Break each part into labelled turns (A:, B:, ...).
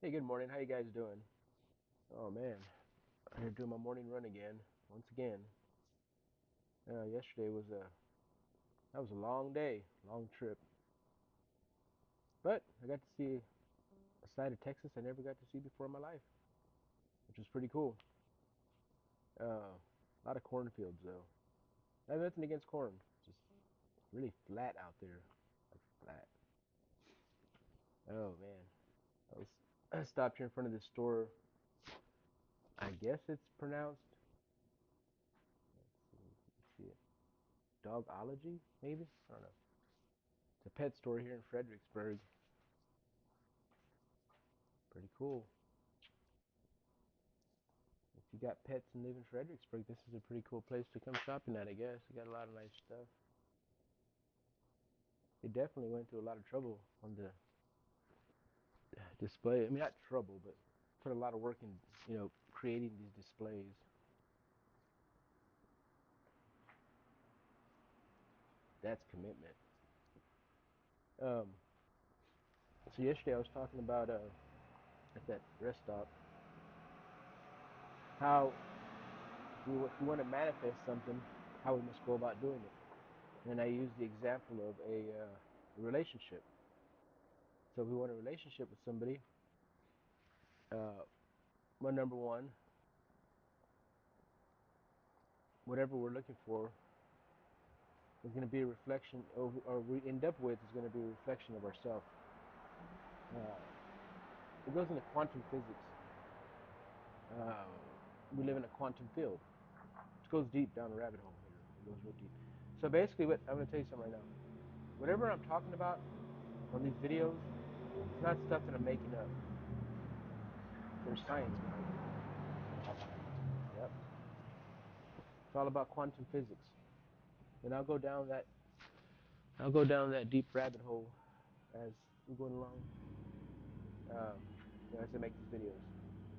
A: Hey, good morning. How you guys doing? Oh man, I'm here doing my morning run again. Once again. Yesterday was a long day, long trip. But I got to see a side of Texas I never got to see before in my life, which was pretty cool. A lot of cornfields though. I have nothing against corn. Just really flat out there, like flat. Oh man, I stopped here in front of this store. I guess it's pronounced. Let's see it. Dogology, maybe. I don't know. It's a pet store here in Fredericksburg. Pretty cool. If you got pets and live in Fredericksburg, this is a pretty cool place to come shopping at, I guess. You got a lot of nice stuff. They definitely went through a lot of trouble on the display. I mean, not trouble, but put a lot of work in, creating these displays. That's commitment. Um, so yesterday I was talking about at that rest stop how if we want to manifest something, how we must go about doing it. And I used the example of a relationship. So if we want a relationship with somebody, uh, well, number one, whatever we're looking for is going to be a reflection, or we end up with is going to be a reflection of ourselves. Uh, it goes into quantum physics. Uh, we live in a quantum field. It goes deep down a rabbit hole here. It goes real deep. So basically, what I'm going to tell you something right now. Whatever I'm talking about on these videos, it's not stuff that I'm making up. There's science behind it. Yep. It's all about quantum physics. And I'll go down that deep rabbit hole as we're going along. Um, as I make these videos.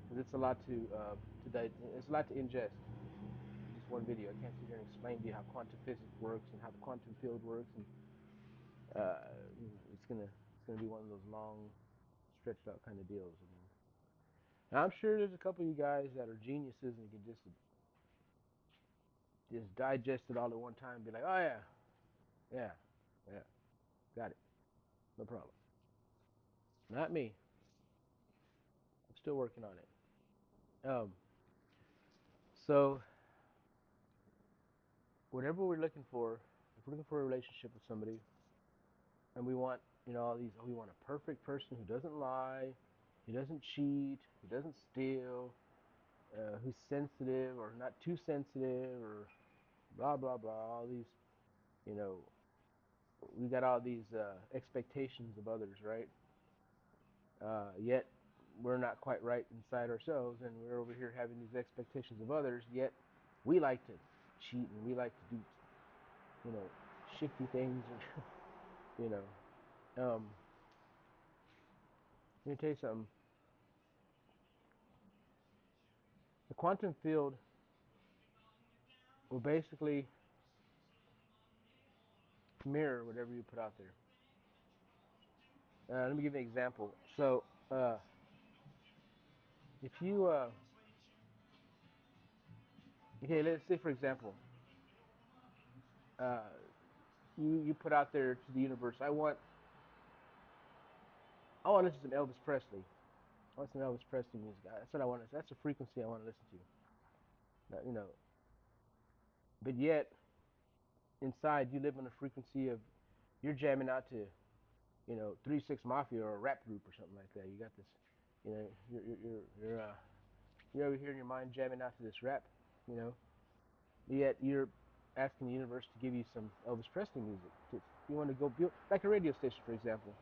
A: Because it's a lot it's a lot to ingest. Just one video. I can't sit here and explain to you how quantum physics works and how the quantum field works, and it's gonna be one of those long, stretched out kind of deals. I mean, and I'm sure there's a couple of you guys that are geniuses and can just digest it all at one time and be like, oh yeah, yeah, yeah, got it, no problem. Not me. I'm still working on it. So whatever we're looking for, if we're looking for a relationship with somebody, and we want, all these. Oh, we want a perfect person who doesn't lie, who doesn't cheat, who doesn't steal, who's sensitive or not too sensitive, or blah blah blah. All these, you know, we got all these expectations of others, right? Yet we're not quite right inside ourselves, and we're over here having these expectations of others. Yet we like to cheat and we like to do, you know, shifty things, and you know. Let me tell you something. The quantum field will basically mirror whatever you put out there. Let me give you an example. So, if you, okay, let's say for example, uh, you put out there to the universe, I want to listen to Elvis Presley. I want some Elvis Presley music. That's what I want. That's the frequency I want to listen to. But yet inside you live on a frequency of you're jamming out to, 3 6 Mafia or a rap group or something like that. You got this, you know, you're over here in your mind jamming out to this rap, you know. Yet you're asking the universe to give you some Elvis Presley music. You want to go build like a radio station, for example.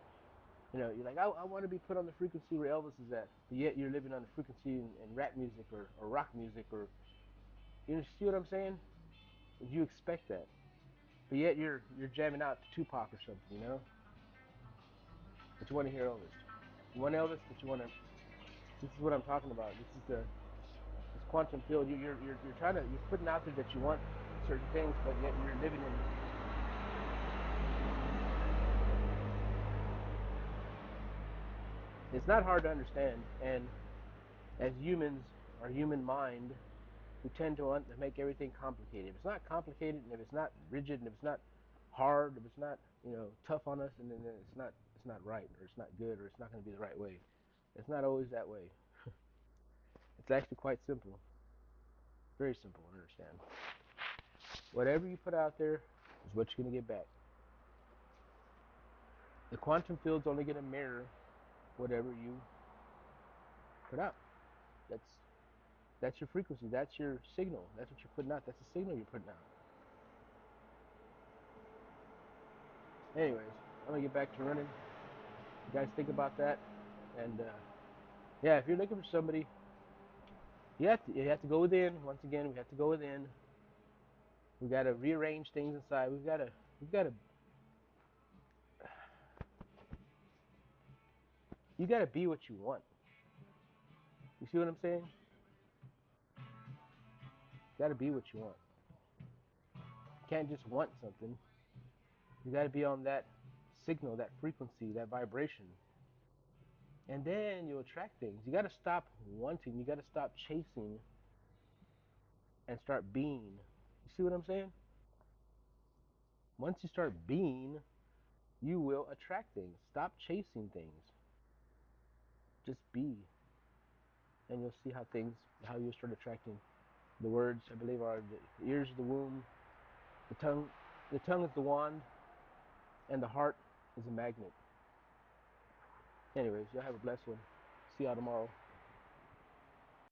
A: You're like, I want to be put on the frequency where Elvis is at. But yet you're living on the frequency in rap music or rock music, or you see what I'm saying? You expect that, but yet you're jamming out to Tupac or something, But you want to hear Elvis. You want Elvis, but you want to. This is what I'm talking about. This is this quantum field. You're trying to you're putting out there that you want certain things, but yet you're living in. It's not hard to understand. And as humans, our human mind, we tend to make everything complicated. If it's not complicated, and if it's not rigid, and if it's not hard, if it's not tough on us, and then it's not right, or it's not good, or it's not going to be the right way. It's not always that way. It's actually quite simple, very simple to understand. Whatever you put out there is what you're going to get back. The quantum field's only going to mirror whatever you put out. That's that's your frequency. That's your signal. That's what you're putting out. That's the signal you're putting out. Anyways, I'm gonna get back to running. You guys think about that, and yeah, if you're looking for somebody, you have to go within. Once again, we have to go within. We got to rearrange things inside. We've got to you got to be what you want. You see what I'm saying? You got to be what you want. You can't just want something. You got to be on that signal, that frequency, that vibration. And then you'll attract things. You got to stop wanting. You got to stop chasing and start being. You see what I'm saying? Once you start being, you will attract things. Stop chasing things. Just be. And you'll see how you'll start attracting. The words, I believe, are the ears of the womb, the tongue. The tongue is the wand, and the heart is a magnet. Anyways, y'all have a blessed one. See y'all tomorrow.